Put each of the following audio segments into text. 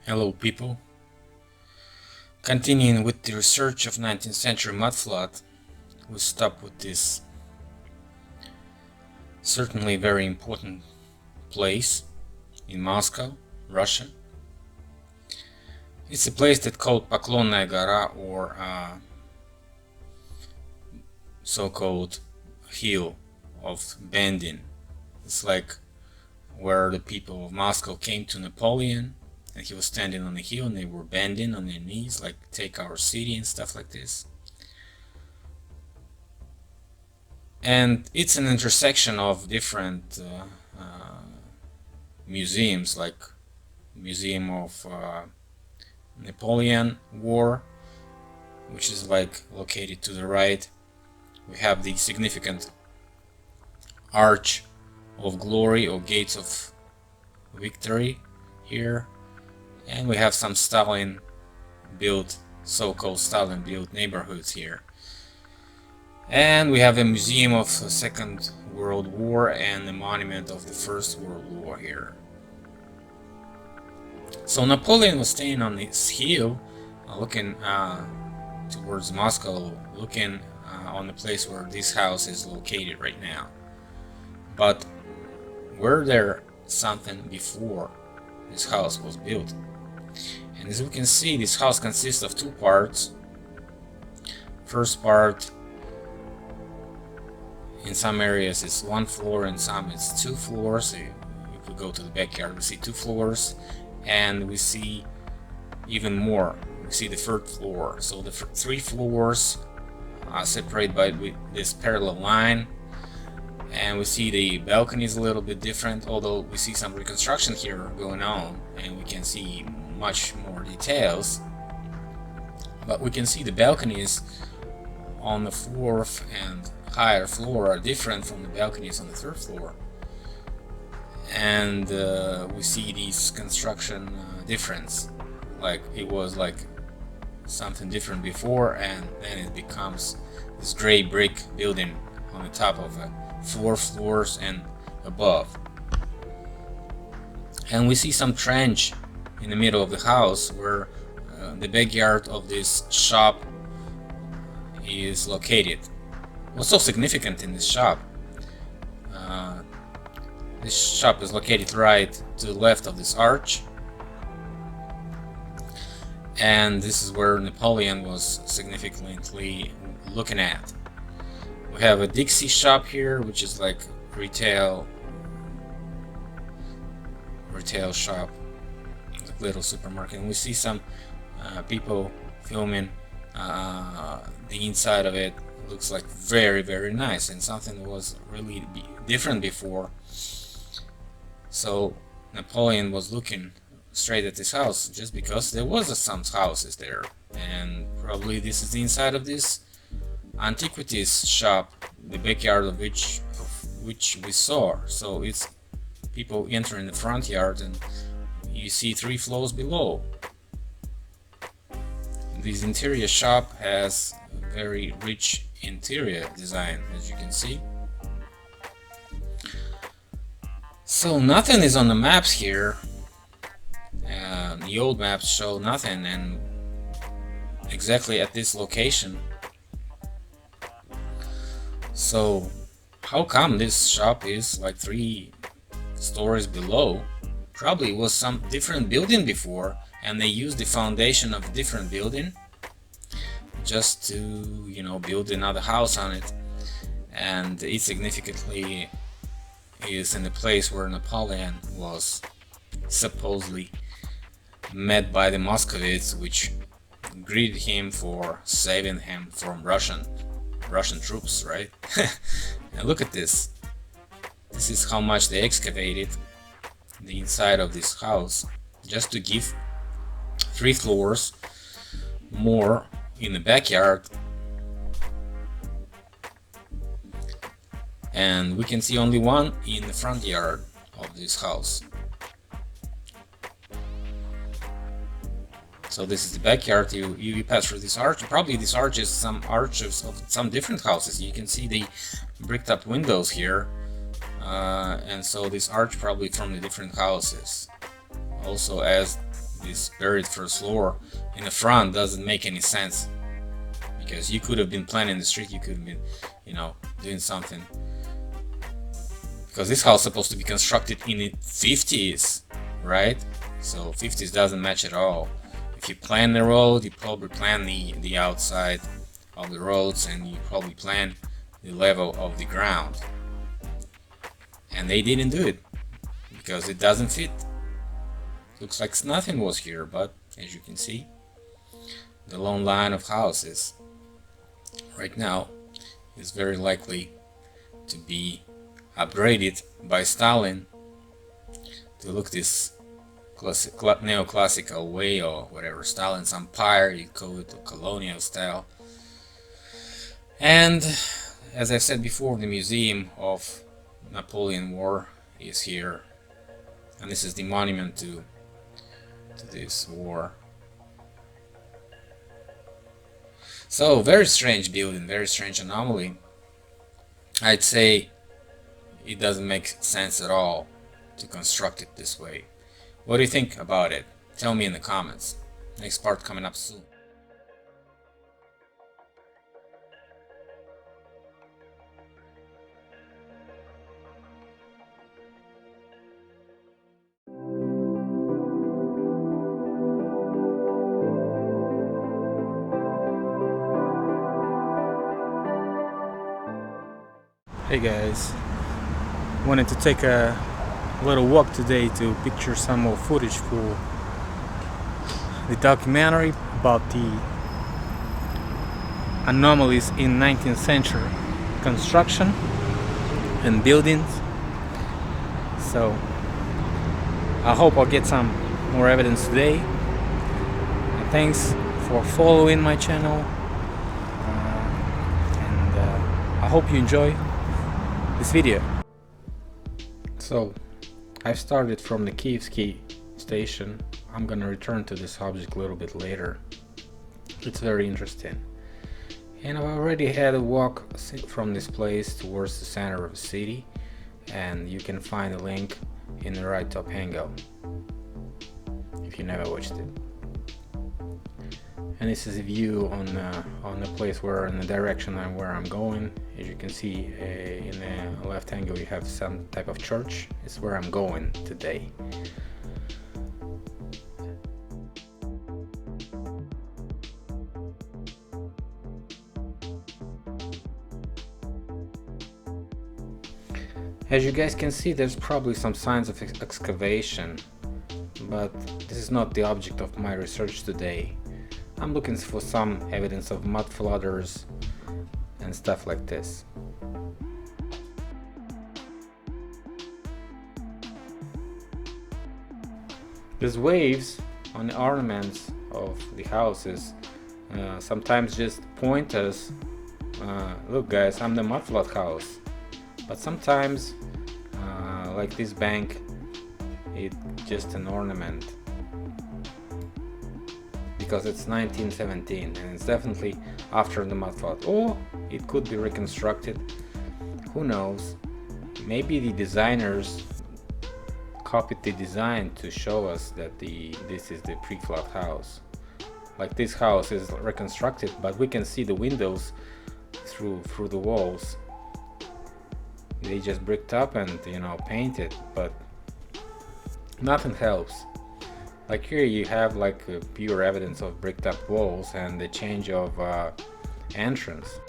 Hello people. Continuing with the research of 19th century mudflood, we stop with this certainly very important place in Moscow, Russia. It's a place that's called Poklonnaya Gora, or so-called hill of bending. It's like where the people of Moscow came to Napoleon, and he was standing on the hill and they were bending on their knees, like take our city and stuff like this. And it's an intersection of different museums, like Museum of Napoleon War, which is like located to the right. We have the significant Arch of Glory or Gates of Victory here, and we have some Stalin built, so-called Stalin built neighborhoods here, and we have a museum of the Second World War and the monument of the First World War here. So Napoleon was staying on this hill, looking towards Moscow, looking on the place where this house is located right now. But were there something before this house was built? And as we can see, this house consists of two parts. First part, in some areas it's one floor, in some it's two floors. If we go to the backyard, we see two floors, and we see even more. We see the third floor. So the three floors are separated by this parallel line, and we see the balconies a little bit different, although we see some reconstruction here going on and we can see much more details. But we can see the balconies on the fourth and higher floor are different from the balconies on the third floor, and we see these construction difference, like it was like something different before, and then it becomes this gray brick building on the top of it, 4 floors and above. And we see some trench in the middle of the house where the backyard of this shop is located. What's so significant in this shop? This shop is located right to the left of this arch, and this is where Napoleon was significantly looking at. We have a Dixie shop here, which is like retail shop, like little supermarket, and we see some people filming the inside of it. Looks like very nice, and something that was really different before. So Napoleon was looking straight at this house just because there was some houses there, and probably this is the inside of this antiquities shop, the backyard of which we saw. So it's people entering the front yard, and you see 3 floors below. This interior shop has a very rich interior design, as you can see. So nothing is on the maps here. The old maps show nothing, and exactly at this location. So how come this shop is like 3 stories below? Probably was some different building before, and they used the foundation of a different building just to, you know, build another house on it. And it significantly is in the place where Napoleon was supposedly met by the Muscovites, which greeted him for saving him from Russian troops, right? And look at this. This is how much they excavated the inside of this house just to give 3 floors more in the backyard. And we can see only one in the front yard of this house. So this is the backyard. You pass through this arch. Probably this arch is some arches of some different houses. You can see the bricked up windows here, and so this arch probably from the different houses. Also, as this buried first floor in the front doesn't make any sense, because you could have been planning the street, you could have been, doing something, because this house is supposed to be constructed in the 50s, right? So 50s doesn't match at all. If you plan the road, you probably plan the outside of the roads, and you probably plan the level of the ground, and they didn't do it because it doesn't fit. Looks like nothing was here, but as you can see, the long line of houses right now is very likely to be upgraded by Stalin to look this neoclassical way, or whatever, Stalin's empire, you call it, colonial style. And as I've said before, the museum of Napoleon War is here, and this is the monument to this war. So very strange building, very strange anomaly. I'd say it doesn't make sense at all to construct it this way. What do you think about it? Tell me in the comments. Next part coming up soon. Hey guys, wanted to take a little walk today to picture some more footage for the documentary about the anomalies in 19th century construction and buildings. So I hope I'll get some more evidence today, and thanks for following my channel, and I hope you enjoy this video. So I've started from the Kievsky station. I'm gonna return to this object a little bit later. It's very interesting, and I've already had a walk from this place towards the center of the city, and you can find the link in the right top angle if you never watched it. And this is a view on the place in the direction where I'm going. As you can see, in the left angle you have some type of church. It's where I'm going today. As you guys can see, there's probably some signs of excavation, but this is not the object of my research today. I'm looking for some evidence of mud flooders and stuff like this. These waves on the ornaments of the houses sometimes just point us, look guys, I'm the mud flood house. But sometimes, like this bank, it's just an ornament, because it's 1917 and it's definitely after the mud flood. Or it could be reconstructed, who knows. Maybe the designers copied the design to show us that this is the pre-flood house. Like this house is reconstructed, but we can see the windows through the walls. They just bricked up and painted, but nothing helps. Like here you have like pure evidence of bricked up walls and the change of entrance.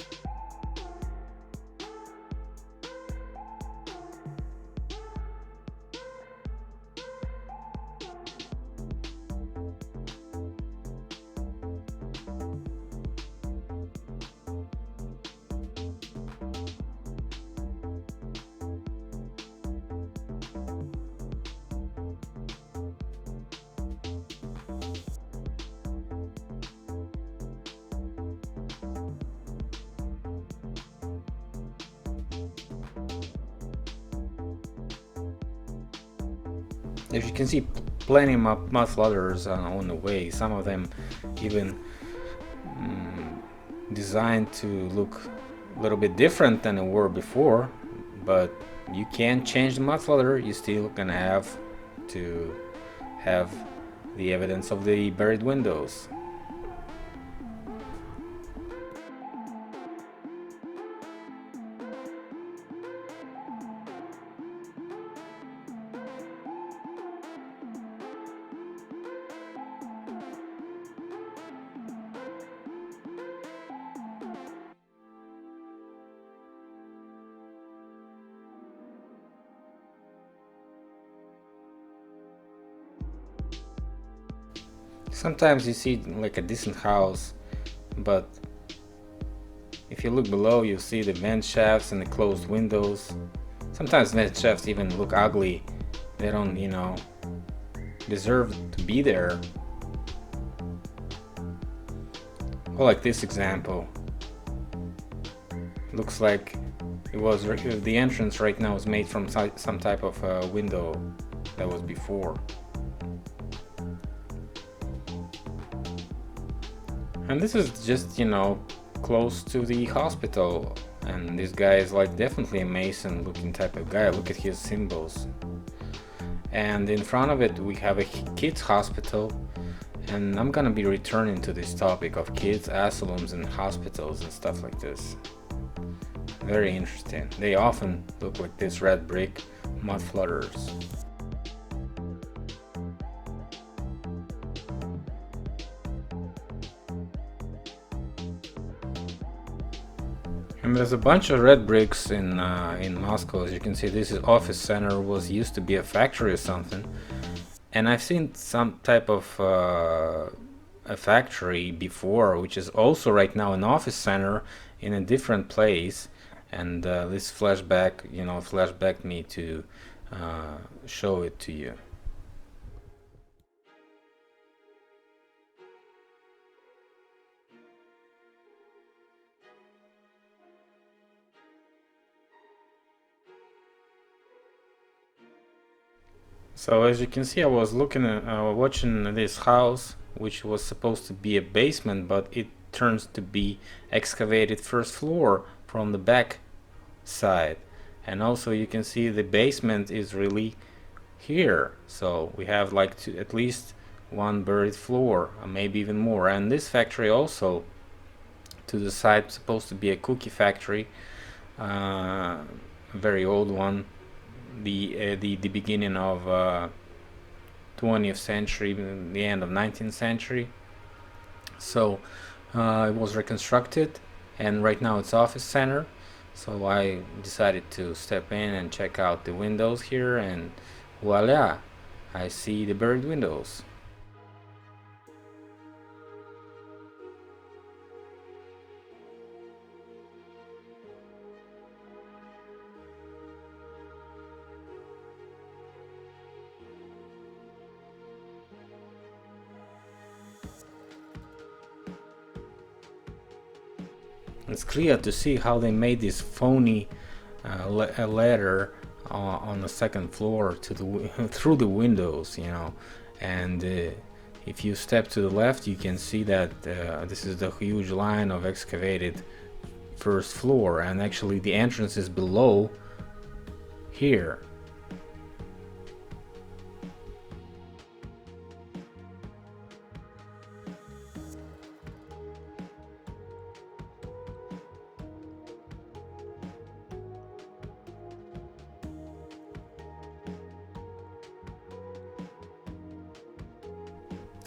As you can see, plenty of mud flooders on the way. Some of them even designed to look a little bit different than they were before. But you can't change the mud flooder. You're still gonna have to have the evidence of the buried windows. Sometimes you see like a decent house, but if you look below, you see the vent shafts and the closed windows. Sometimes vent shafts even look ugly. They don't, deserve to be there. Or like this example. Looks like the entrance right now is made from some type of window that was before. And this is just, close to the hospital. And this guy is like definitely a Mason looking type of guy. Look at his symbols. And in front of it we have a kids hospital. And I'm gonna be returning to this topic of kids, asylums and hospitals and stuff like this. Very interesting. They often look like this red brick mud flutters. And there's a bunch of red bricks in Moscow. As you can see, this is office center, was used to be a factory or something. And I've seen some type of a factory before, which is also right now an office center in a different place. And this flashbacked me to show it to you. So as you can see, I was watching this house, which was supposed to be a basement, but it turns to be excavated first floor from the back side. And also you can see the basement is really here. So we have like at least one buried floor, maybe even more. And this factory also to the side supposed to be a cookie factory, a very old one. The beginning of 20th century, the end of 19th century. So it was reconstructed, and right now it's office center. So I decided to step in and check out the windows here, and voila, I see the buried windows. It's clear to see how they made this phony ladder on the second floor to the through the windows, and if you step to the left, you can see that this is the huge line of excavated first floor, and actually the entrance is below here.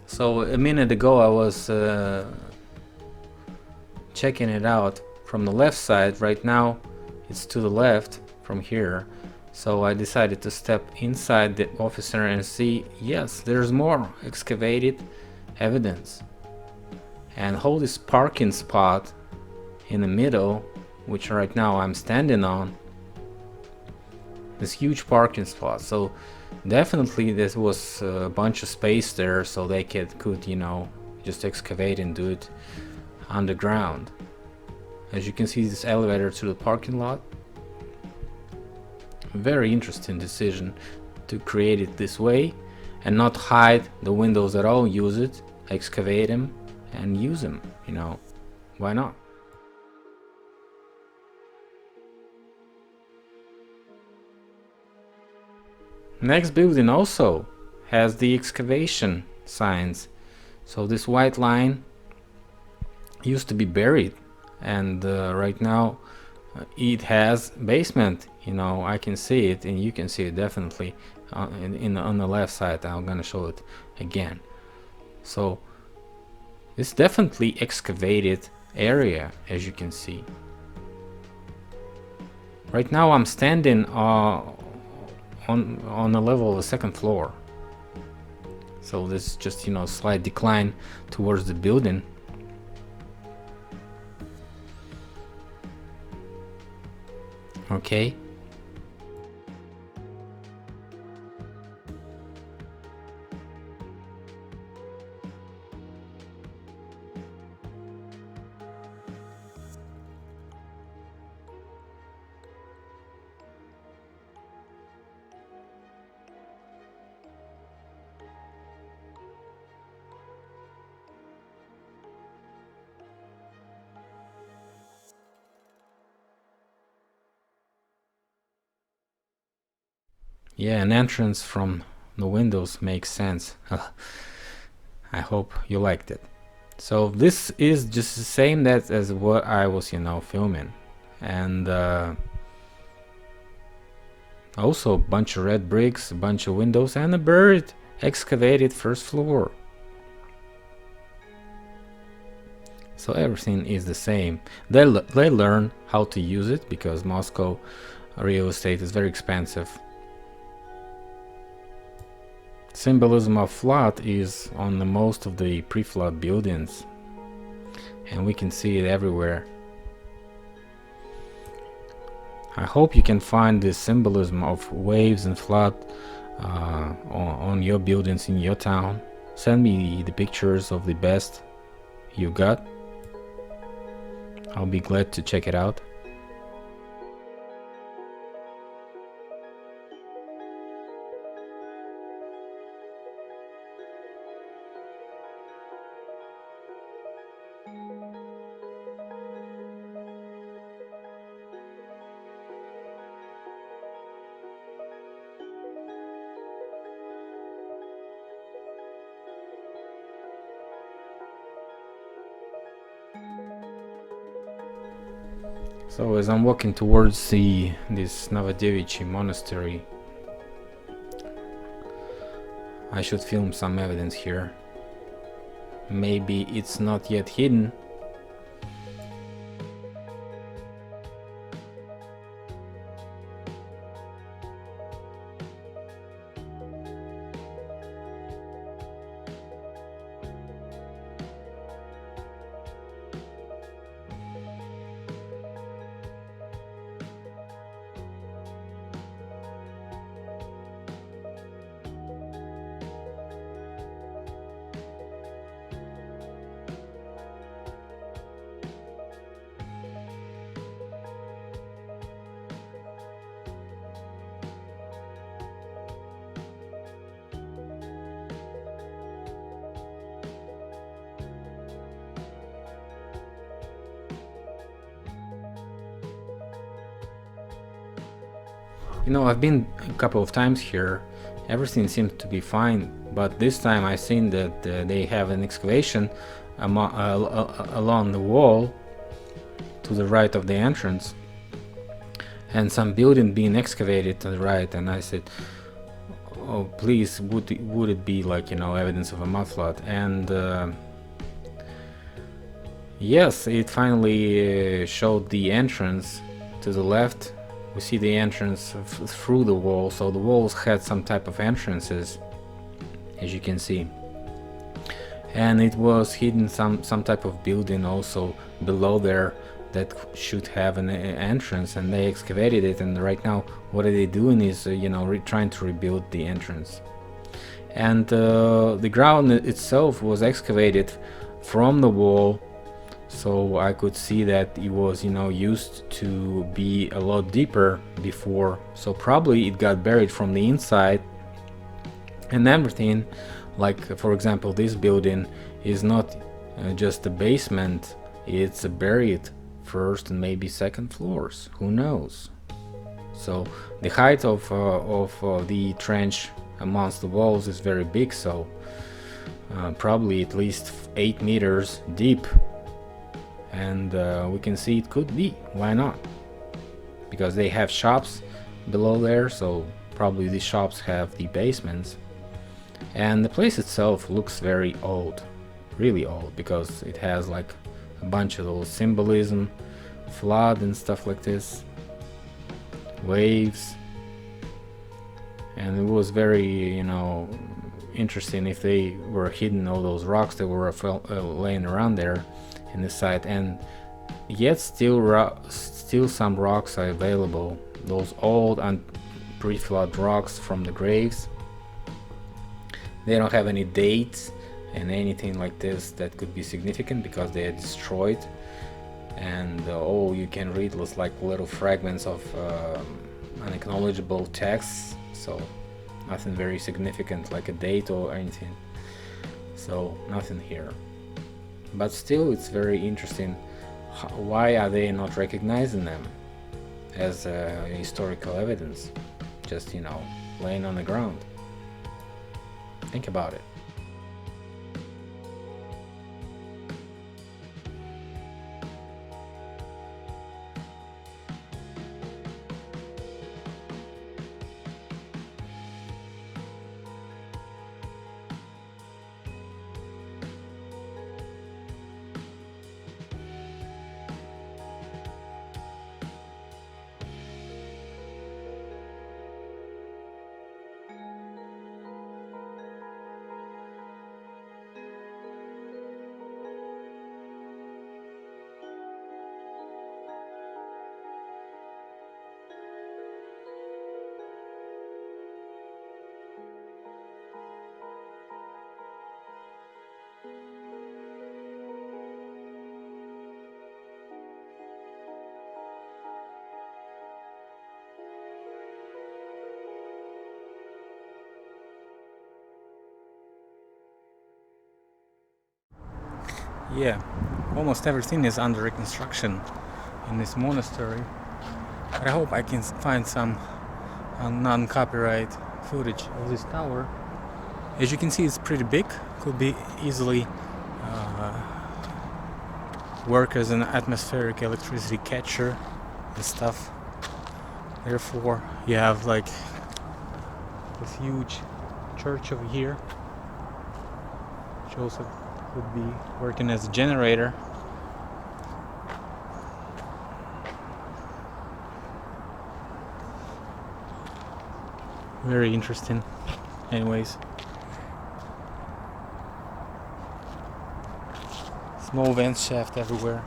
So a minute ago I was checking it out from the left side. Right now it's to the left from here. So I decided to step inside the office center and see, yes, there's more excavated evidence. And hold this parking spot in the middle, which right now I'm standing on, this huge parking spot. So definitely there was a bunch of space there, so they could just excavate and do it underground. As you can see, this elevator to the parking lot. Very interesting decision to create it this way and not hide the windows at all. Use it, excavate them, and use them. Why not? Next building also has the excavation signs. So this white line used to be buried, and right now it has basement. I can see it, and you can see it definitely on the left side. I'm gonna show it again. So it's definitely excavated area, as you can see. Right now I'm standing on the level of the second floor. So this is just slight decline towards the building. Okay. Yeah, an entrance from the windows makes sense. I hope you liked it. So this is just the same as what I was filming, and also a bunch of red bricks, a bunch of windows, and a buried excavated first floor. So everything is the same. They learn how to use it, because Moscow real estate is very expensive. Symbolism of flood is on the most of the pre-flood buildings, and we can see it everywhere. I hope you can find the symbolism of waves and flood on your buildings in your town. Send me the pictures of the best you got. I'll be glad to check it out. So as I'm walking towards this Novodevichy Monastery, I should film some evidence here. Maybe it's not yet hidden. I've been a couple of times here. Everything seems to be fine, but this time I've seen that they have an excavation along the wall to the right of the entrance, and some building being excavated to the right. And I said, oh please, would it be like evidence of a mud flood? And yes, it finally showed the entrance to the left. We see the entrance through the wall, so the walls had some type of entrances, as you can see, and it was hidden some type of building also below there that should have an entrance, and they excavated it. And right now what are they doing is trying to rebuild the entrance. And the ground itself was excavated from the wall, so I could see that it was used to be a lot deeper before, so probably it got buried from the inside. And everything, like for example this building, is not just a basement, it's buried first and maybe second floors, who knows. So the height of the trench amongst the walls is very big, so probably at least 8 meters deep, and we can see it could be. Why not? Because they have shops below there, so probably these shops have the basements. And the place itself looks very old, really old, because it has like a bunch of those symbolism, flood and stuff like this, waves. And it was very, interesting if they were hidden, all those rocks that were laying around there in the site. And yet still some rocks are available, those old and pre-flood rocks from the graves. They don't have any dates and anything like this that could be significant because they are destroyed, and all you can read was like little fragments of unacknowledgeable texts, so nothing very significant like a date or anything, so nothing here. But still, it's very interesting. Why are they not recognizing them as historical evidence, just laying on the ground? Think about it. Yeah, almost everything is under reconstruction in this monastery, but I hope I can find some non-copyright footage of this tower. As you can see, it's pretty big, could be easily work as an atmospheric electricity catcher and stuff. Therefore, you have like this huge church over here, which also could be working as a generator. Very interesting. Anyways, small vent shaft everywhere.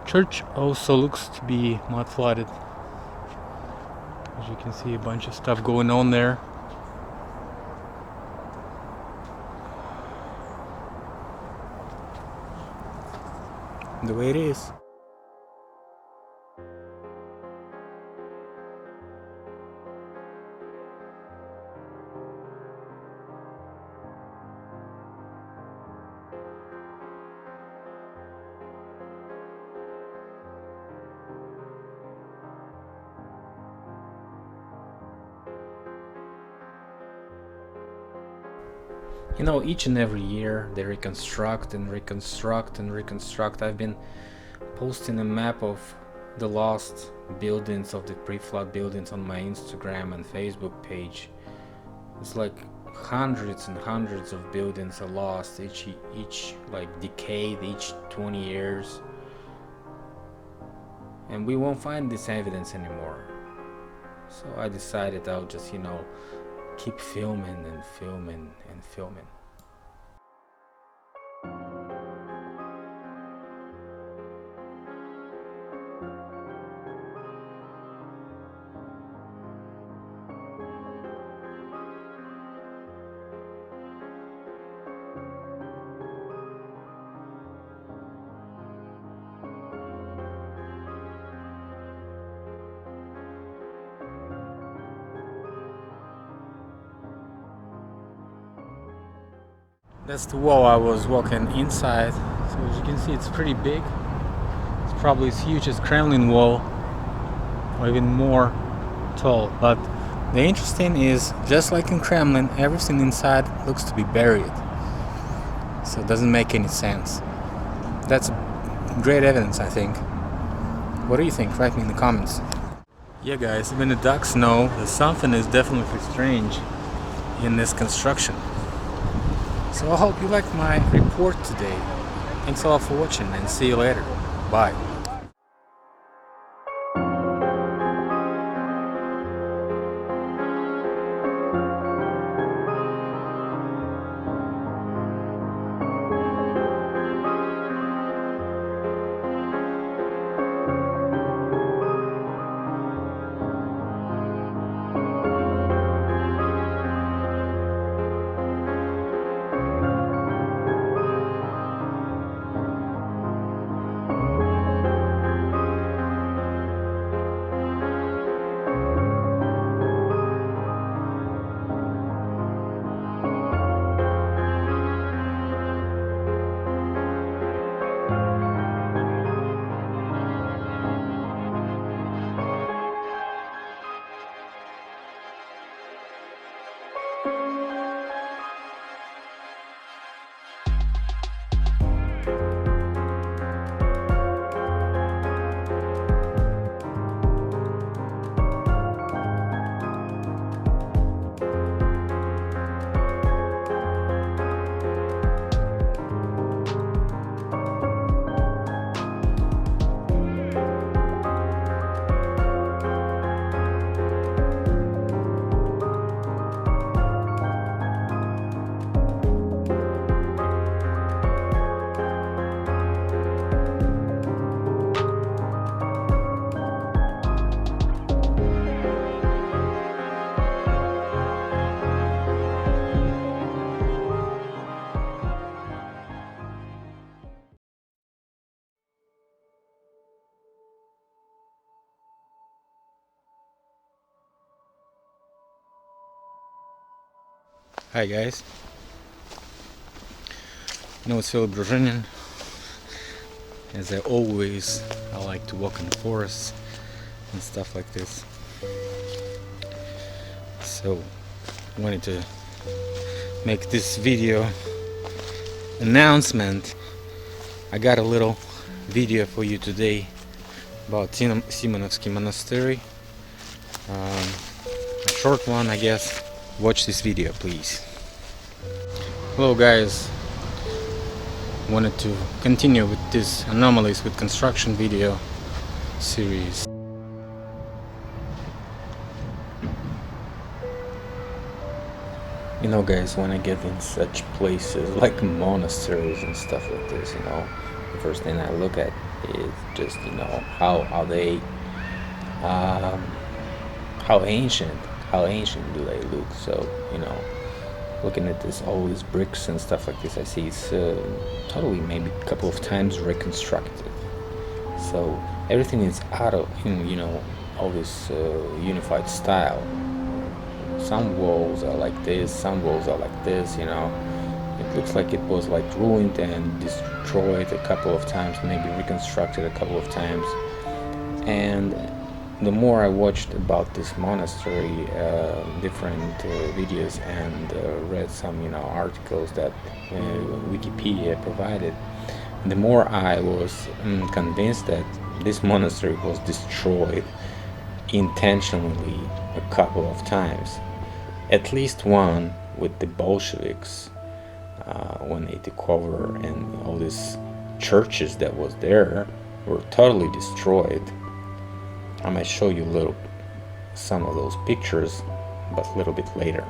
Church also looks to be mud flooded. As you can see, a bunch of stuff going on there. The way it is. Each and every year they reconstruct and reconstruct and reconstruct. I've been posting a map of the lost buildings, of the pre-flood buildings, on my Instagram and Facebook page. It's like hundreds and hundreds of buildings are lost each like decade, each 20 years, and we won't find this evidence anymore. So I decided I'll just keep filming and filming and filming. That's the wall I was walking inside. So as you can see, it's pretty big. It's probably as huge as Kremlin wall, or even more. tall. But the interesting is, just like in Kremlin, everything inside looks to be buried. So it doesn't make any sense. That's great evidence, I think. What do you think? Write me in the comments. Yeah guys, even the ducks know that something is definitely strange in this construction. So I hope you liked my report today. Thanks a lot for watching and see you later. Bye. Hi guys. It's Philip Brzezian. As always, I like to walk in the forest and stuff like this. So I wanted to make this video announcement. I got a little video for you today about Simonovsky Monastery. A short one, I guess. Watch this video, please. Hello guys. Wanted to continue with this Anomalies with construction video series. Guys, when I get in such places like monasteries and stuff like this, the first thing I look at is just, how they, how ancient do they look. So, looking at all these bricks and stuff like this, I see it's totally maybe a couple of times reconstructed. So everything is out of, all this unified style. Some walls are like this, some walls are like this, It looks like it was like ruined and destroyed a couple of times, maybe reconstructed a couple of times. And the more I watched about this monastery, different videos, and read some articles that Wikipedia provided, the more I was convinced that this monastery was destroyed intentionally a couple of times. At least one with the Bolsheviks when they took over, and all these churches that was there were totally destroyed. I might show you some of those pictures, but a little bit later.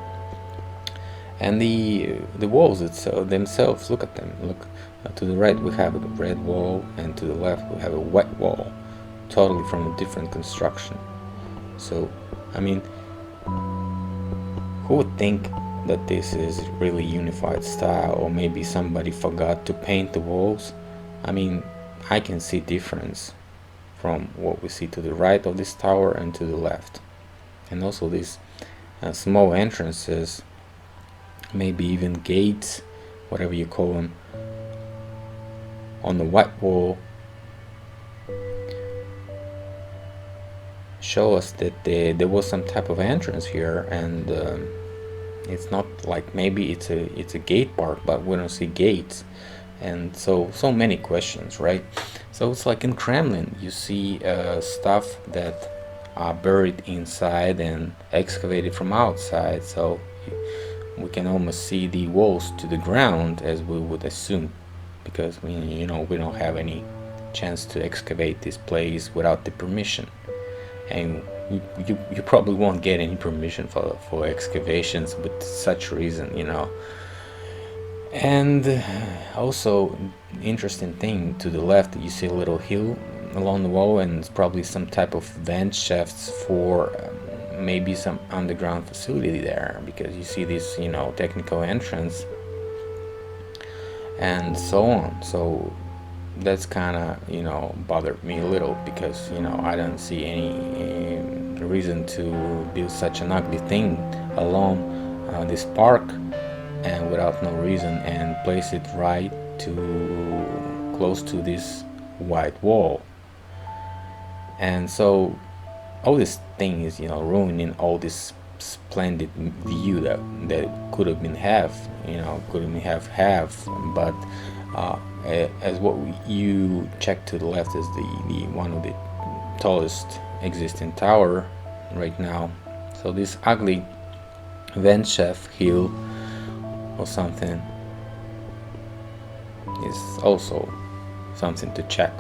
And the walls themselves, look at them. Look, to the right we have a red wall, and to the left we have a white wall, totally from a different construction. So, who would think that this is really unified style, or maybe somebody forgot to paint the walls? I can see difference from what we see to the right of this tower and to the left. And also these small entrances, maybe even gates, whatever you call them, on the white wall show us that there was some type of entrance here, and it's not like maybe it's a gate park, but we don't see gates, and so many questions, right? So it's like in Kremlin, you see stuff that are buried inside and excavated from outside, so we can almost see the walls to the ground, as we would assume, because we don't have any chance to excavate this place without the permission, and you probably won't get any permission for excavations with such reason. And also, interesting thing, to the left you see a little hill along the wall, and it's probably some type of vent shafts for maybe some underground facility there, because you see this technical entrance and so on. So that's kind of bothered me a little, because I don't see any reason to build such an ugly thing along this park and without no reason, and place it right to close to this white wall. And so all this thing is ruining all this splendid view that could have been half, but as what you check to the left is the one of the tallest existing tower right now. So this ugly vent shaft hill or something is also something to check.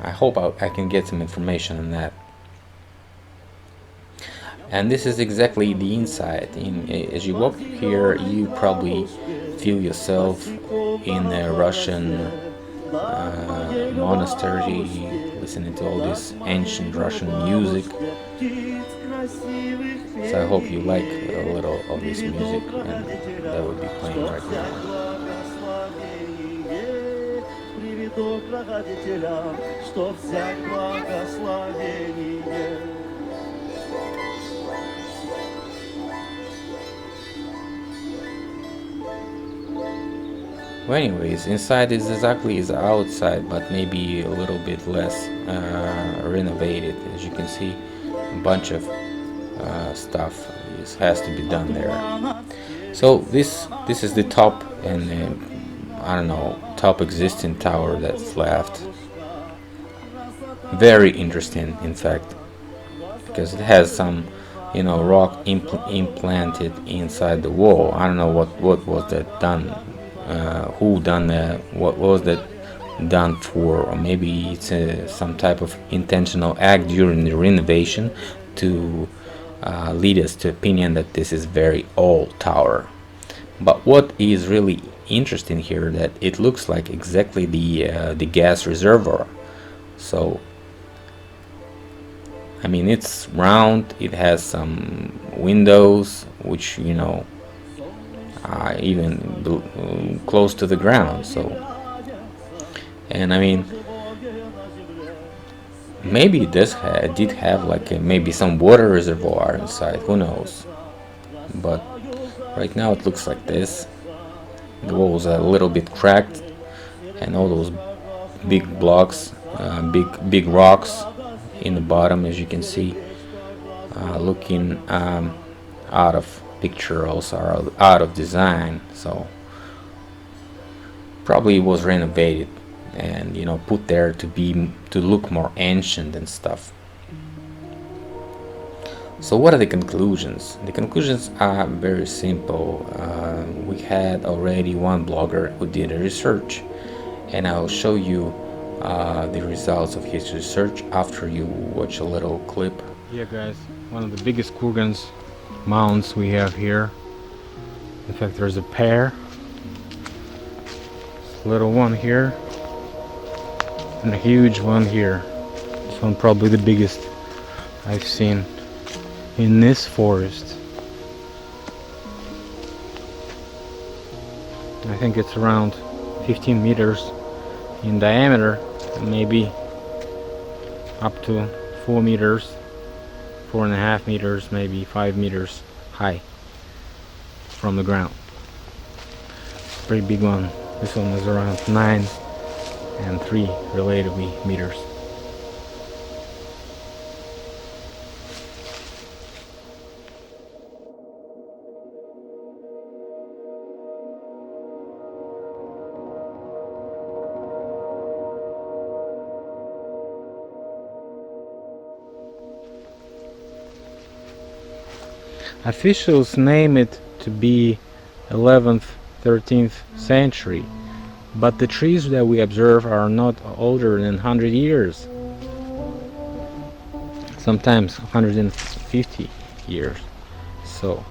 I hope I can get some information on that. And this is exactly the inside. As you walk here, you probably feel yourself in a Russian monastery, listening to all this ancient Russian music. So I hope you like a little of this music, and that will be playing right now. Well, anyways, inside is exactly as outside, but maybe a little bit less renovated. As you can see, a bunch of stuff has to be done there. So this is the top, and I don't know, top existing tower that's left. Very interesting, in fact, because it has some rock implanted inside the wall. I don't know what was that done, who done that, what was that done for, or maybe it's some type of intentional act during the renovation to lead us to opinion that this is very old tower. But what is really interesting here, that it looks like exactly the gas reservoir. So I mean, it's round, it has some windows which are even close to the ground. So, and I mean, maybe this did have like maybe some water reservoir inside, who knows. But right now it looks like this. The walls are a little bit cracked, and all those big blocks, big rocks in the bottom, as you can see, looking out of picture, also out of design. So probably it was renovated and put there to look more ancient and stuff. So what are the conclusions? The conclusions are very simple. We had already one blogger who did a research, and I'll show you the results of his research after you watch a little clip. Yeah, guys, one of the biggest kurgans mounds we have here. In fact, there's a pair. This little one here and a huge one here. This one probably the biggest I've seen in this forest. I think it's around 15 meters in diameter, maybe up to 4 meters, 4.5 meters, maybe 5 meters high from the ground. Pretty big one. This one is around 9 and 3 relatively meters. Officials name it to be 11th, 13th century, but the trees that we observe are not older than 100 years, sometimes 150 years. So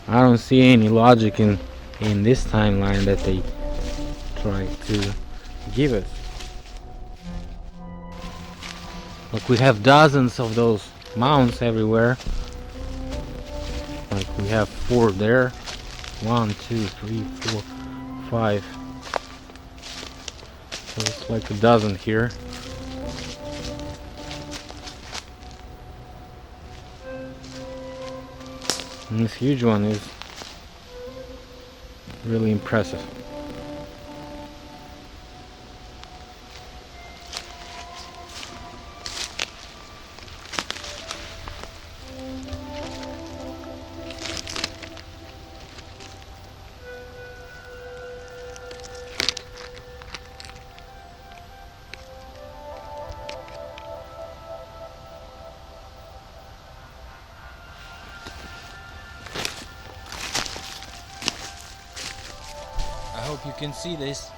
I don't see any logic in this timeline that they try to give us. Look, we have dozens of those mounds everywhere. Like we have 4 there. 1, 2, 3, 4, 5. So it's like a dozen here. And this huge one is really impressive. I hope you can see this.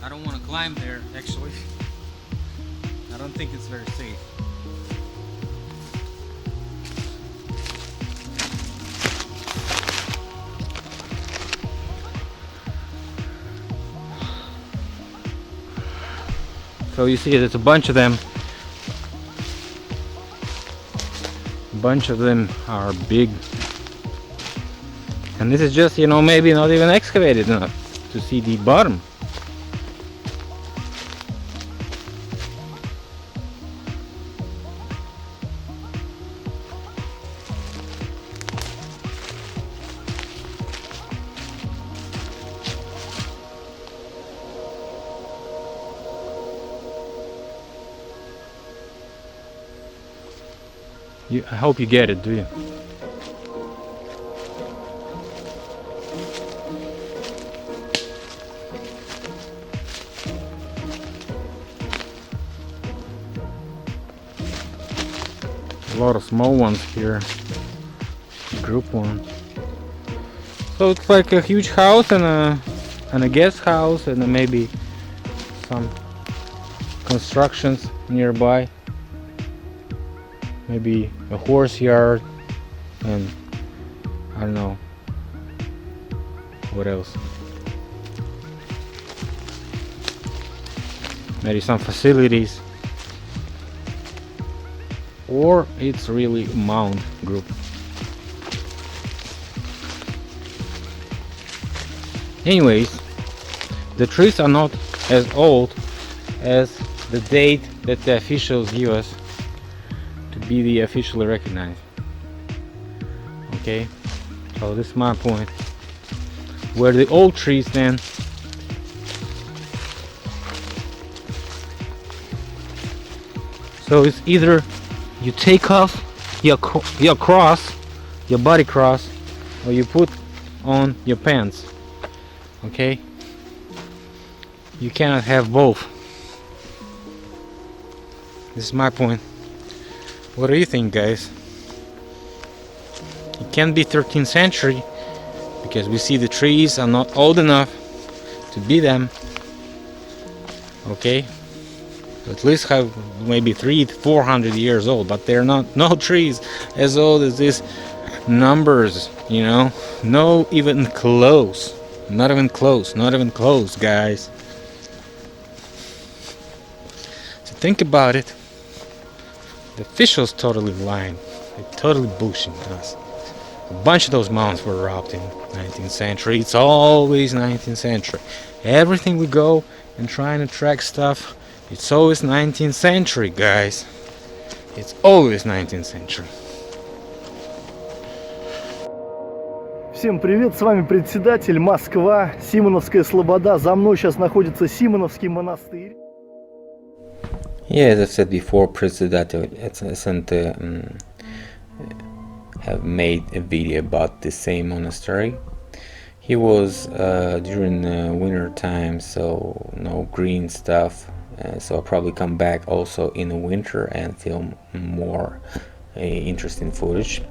I don't want to climb there, actually. I don't think it's very safe. So you see there's a bunch of them. A bunch of them are big. And this is just, maybe not even excavated enough to see the bottom. I hope you get it, do you? A lot of small ones here. Group one. So it's like a huge house and a guest house and maybe some constructions nearby. Maybe a horse yard and I don't know what else. Maybe some facilities. Or it's really a mound group. Anyways, the trees are not as old as the date that the officials give us to be the officially recognized. Okay, so this is my point. Where the old trees then so it's either you take off your cross, your body cross, or you put on your pants. Okay, you cannot have both. This is my point. What do you think, guys? It can be 13th century because we see the trees are not old enough to be them. Okay, at least have maybe 300-400 years old, but they're not no trees as old as these numbers, no, even close. Not even close, guys. So think about it. The officials totally lying. They're totally bullshitting us. A bunch of those mounds were robbed in 19th century. It's always 19th century. Everything we go and trying to track stuff It's always 19th century, guys. It's always 19th century. Всем привет, с вами председатель, Москва, Симоновская Слобода. За мной сейчас находится Симоновский монастырь. Yeah, as I've said before, President have made a video about the same monastery. He was during winter time, so no green stuff. So I'll probably come back also in the winter and film more interesting footage.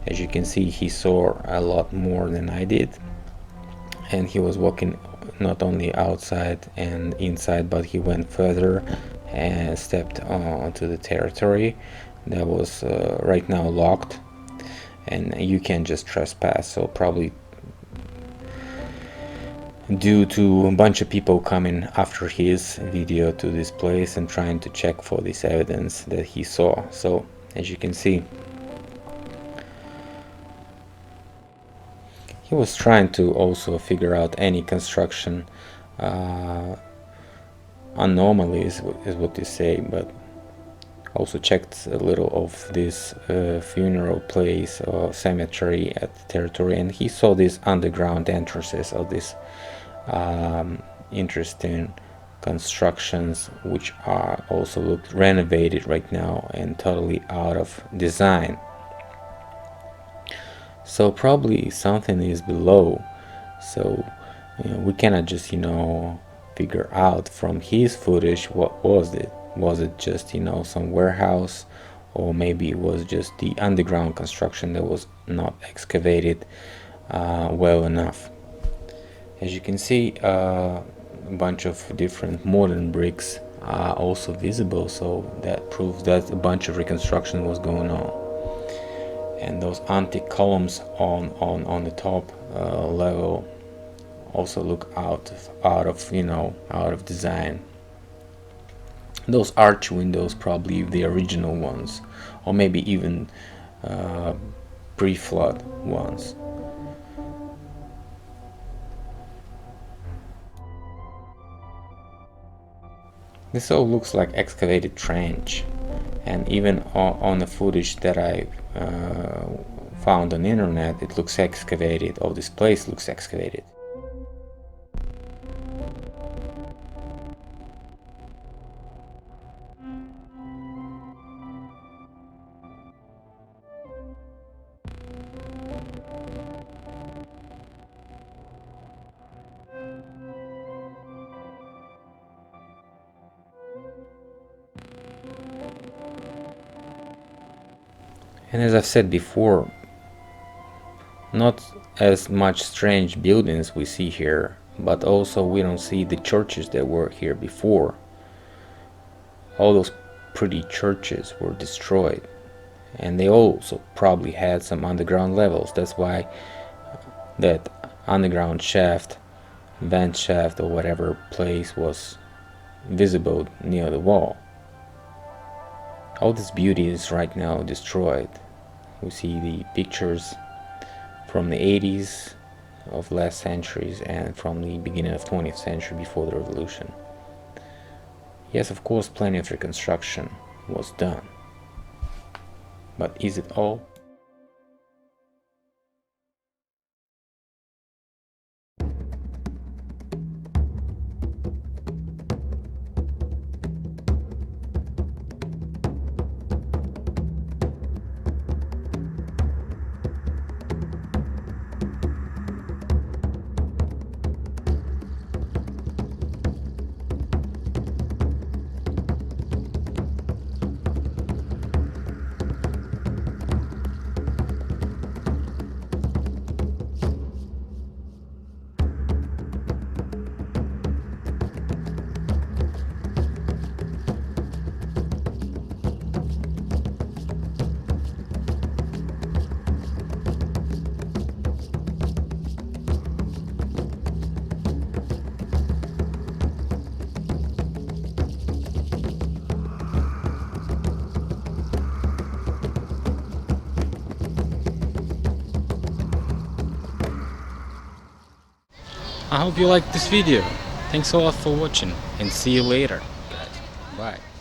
As you can see, he saw a lot more than I did, and he was walking not only outside and inside, but he went further and stepped onto the territory that was right now locked, and you can't just trespass. So probably due to a bunch of people coming after his video to this place and trying to check for this evidence that he saw. So as you can see, he was trying to also figure out any construction anomalies, is what they say, but also checked a little of this funeral place or cemetery at the territory, and he saw these underground entrances of this interesting constructions, which are also looked renovated right now and totally out of design. So probably something is below, so we cannot just figure out from his footage what was it. Was it just some warehouse, or maybe it was just the underground construction that was not excavated well enough. As you can see, a bunch of different modern bricks are also visible, so that proves that a bunch of reconstruction was going on. And those antique columns on the top level also look out of design. Those arch windows probably the original ones, or maybe even pre-flood ones. This all looks like excavated trench, and even on the footage that I found on the internet, it looks excavated, or this place looks excavated. And as I've said before, not as much strange buildings we see here, but also we don't see the churches that were here before. All those pretty churches were destroyed, and they also probably had some underground levels. That's why that underground shaft, vent shaft, or whatever place was visible near the wall. All this beauty is right now destroyed. We see the pictures from the 80s of last centuries and from the beginning of 20th century before the revolution. Yes, of course, plenty of reconstruction was done. But is it all? I hope you liked this video. Thanks a lot for watching, and see you later, guys. Bye.